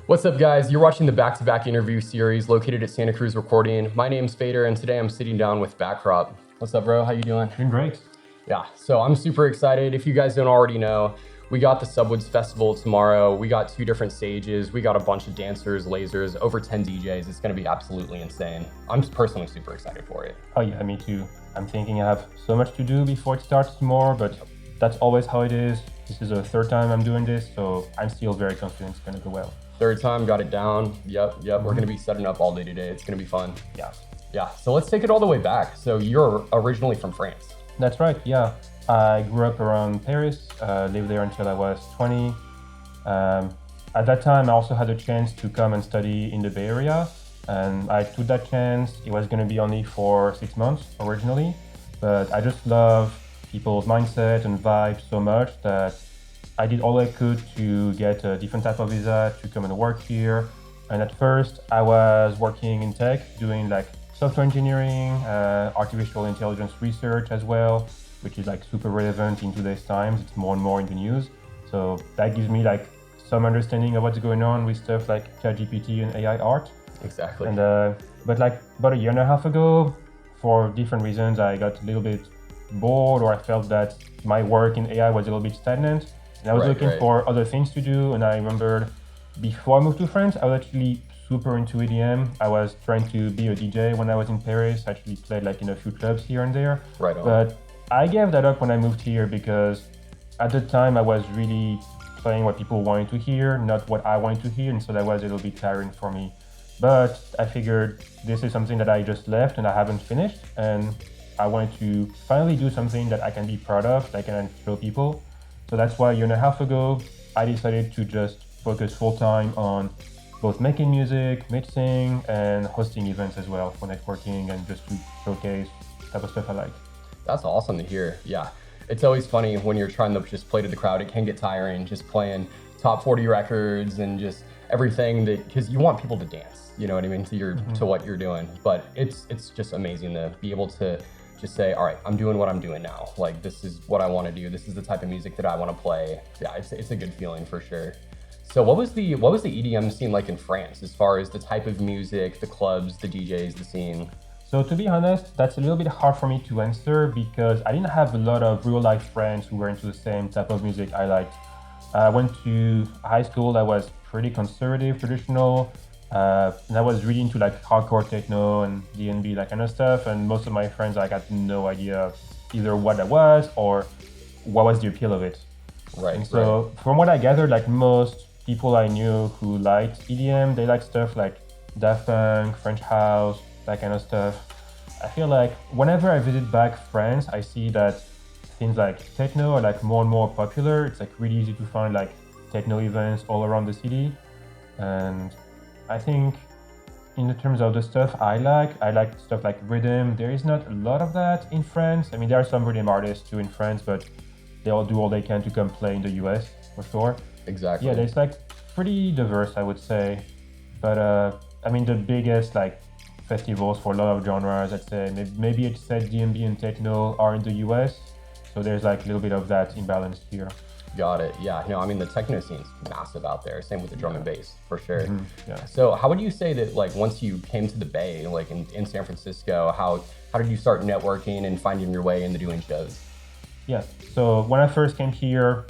What's up, guys? You're watching the back-to-back interview series located at Santa Cruz Recording. My name's Fader, and today I'm sitting down with Bacprop. What's up, bro? How you doing? Doing great. Yeah, so I'm super excited. If you guys don't already know, we got the Subwoods Festival tomorrow. We got 2 different stages. We got a bunch of dancers, lasers, over 10 DJs. It's gonna be absolutely insane. I'm personally super excited for it. Oh yeah, me too. I'm thinking I have so much to do before it starts tomorrow, but that's always how it is. This is the third time I'm doing this, so I'm still very confident it's gonna go well. Third time, got it down. Yep. We're gonna be setting up all day today. It's gonna be fun. Yeah. So let's take it all the way back. So you're originally from France. That's right, yeah. I grew up around Paris, lived there until I was 20. At that time, I also had a chance to come and study in the Bay Area, and I took that chance. It was gonna be only for 6 months originally, but I just love people's mindset and vibe so much that I did all I could to get a different type of visa to come and work here. And at first, I was working in tech, doing like software engineering, artificial intelligence research as well, which is like super relevant in today's times. It's more and more in the news. So that gives me like some understanding of what's going on with stuff like ChatGPT and AI art. Exactly. And but like about a year and a half ago, for different reasons, I got a little bit bored, or I felt that my work in AI was a little bit stagnant. And I was looking for other things to do, and I remembered before I moved to France, I was actually super into EDM. I was trying to be a DJ when I was in Paris. I actually played like in a few clubs here and there. Right on. But I gave that up when I moved here because at the time I was really playing what people wanted to hear, not what I wanted to hear, and so that was a little bit tiring for me. But I figured this is something that I just left and I haven't finished, and I wanted to finally do something that I can be proud of, that I can show people. So that's why a year and a half ago, I decided to just focus full-time on both making music, mixing, and hosting events as well for networking and just to showcase the type of stuff I like. That's awesome to hear. Yeah. It's always funny when you're trying to just play to the crowd. It can get tiring just playing top 40 records and just everything that, because you want people to dance, you know what I mean, to what you're doing. But it's just amazing to be able to just say, all right, I'm doing what I'm doing now. Like, this is what I want to do. This is the type of music that I want to play. Yeah, it's a good feeling for sure. So what was the EDM scene like in France as far as the type of music, the clubs, the DJs, the scene? So to be honest, that's a little bit hard for me to answer because I didn't have a lot of real life friends who were into the same type of music I liked. I went to high school that was pretty conservative, traditional, and I was really into like hardcore techno and D&B, that kind of stuff. And most of my friends, like, had no idea either what that was or what was the appeal of it. Right. And so from what I gathered, like most people I knew who liked EDM, they like stuff like Daft Punk, French house, that kind of stuff. I feel like whenever I visit back France, I see that things like techno are like more and more popular. It's like really easy to find like techno events all around the city. And I think in the terms of the stuff I like stuff like rhythm. There is not a lot of that in France. I mean, there are some rhythm artists too in France, but they all do all they can to come play in the US for sure. Exactly. Yeah, there's like pretty diverse, I would say. But I mean, the biggest like festivals for a lot of genres, I'd say maybe it's said D&B and techno are in the US. So there's like a little bit of that imbalance here. Got it. Yeah. No, I mean, the techno scene's massive out there. Same with the drum and bass, for sure. Yeah. So how would you say that, like, once you came to the Bay, like in San Francisco, how did you start networking and finding your way into doing shows? Yeah. So when I first came here,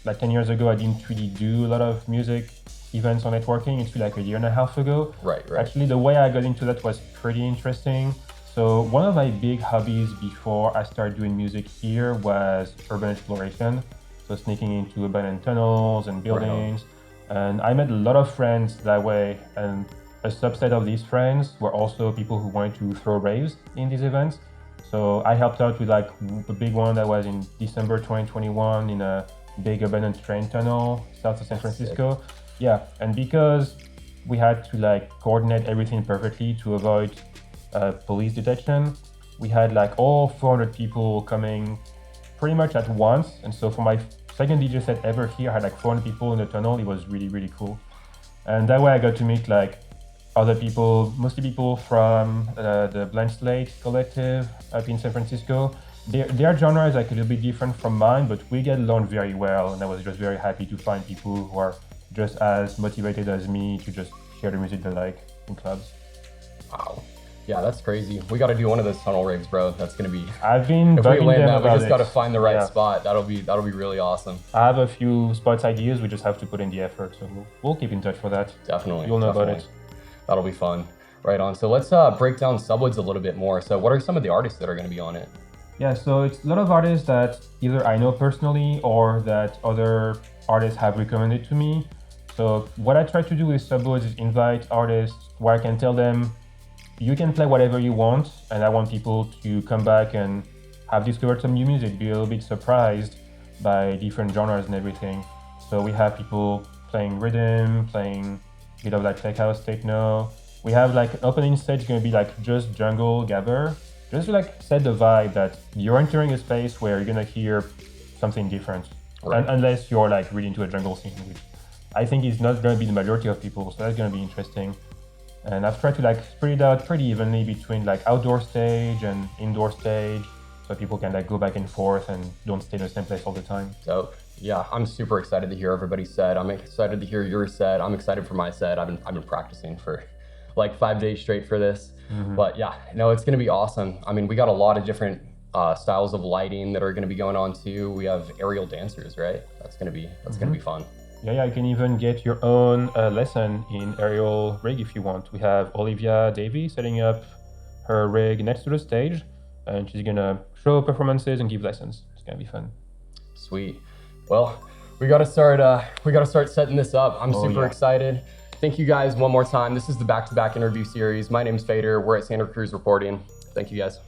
like 10 years ago, I didn't really do a lot of music events or networking. It's like a year and a half ago. Right. Actually, the way I got into that was pretty interesting. So one of my big hobbies before I started doing music here was urban exploration. So sneaking into abandoned tunnels and buildings. And I met a lot of friends that way. And a subset of these friends were also people who wanted to throw raves in these events. So I helped out with like the big one that was in December 2021 in a big abandoned train tunnel south of San Francisco. Yeah, and because we had to like coordinate everything perfectly to avoid police detection, we had like all 400 people coming pretty much at once. And so for my second DJ set ever here, I had like 400 people in the tunnel. It was really, really cool. And that way I got to meet like other people, mostly people from the Blank Slate collective up in San Francisco. Their genre is like a little bit different from mine, but we get along very well. And I was just very happy to find people who are just as motivated as me to just share the music they like in clubs. Wow. Yeah, that's crazy. We got to do one of those tunnel rigs, bro. That's gonna be. I've been If we bugging land them that, we about just it. got to find the right Yeah. spot. That'll be really awesome. I have a few spots ideas. We just have to put in the effort. So we'll keep in touch for that. Definitely. You'll know about definitely. it. That'll be fun. Right on. So let's break down Subwoods a little bit more. So what are some of the artists that are going to be on it? Yeah, so it's a lot of artists that either I know personally or that other artists have recommended to me. So what I try to do with Subwoods is invite artists where I can tell them, you can play whatever you want, and I want people to come back and have discovered some new music, be a little bit surprised by different genres and everything. So we have people playing rhythm, playing a bit of like tech house, techno. We have like an opening stage going to be like just jungle, gabber, just to like set the vibe that you're entering a space where you're going to hear something different. Right. Unless you're like really into a jungle scene, which I think is not going to be the majority of people, so that's going to be interesting. And I've tried to like spread it out pretty evenly between like outdoor stage and indoor stage, so people can like go back and forth and don't stay in the same place all the time. Dope. Yeah, I'm super excited to hear everybody's set. I'm excited to hear your set. I'm excited for my set. I've been practicing for like 5 days straight for this. But yeah, no, it's gonna be awesome. I mean, we got a lot of different styles of lighting that are gonna be going on too. We have aerial dancers, right? That's gonna be fun. Yeah, you can even get your own lesson in aerial rig if you want. We have Olivia Davy setting up her rig next to the stage, and she's gonna show performances and give lessons. It's gonna be fun. Sweet. Well, we gotta start setting this up. I'm super excited. Thank you guys one more time. This is the back-to-back interview series. My name's Fader. We're at Santa Cruz reporting. Thank you guys.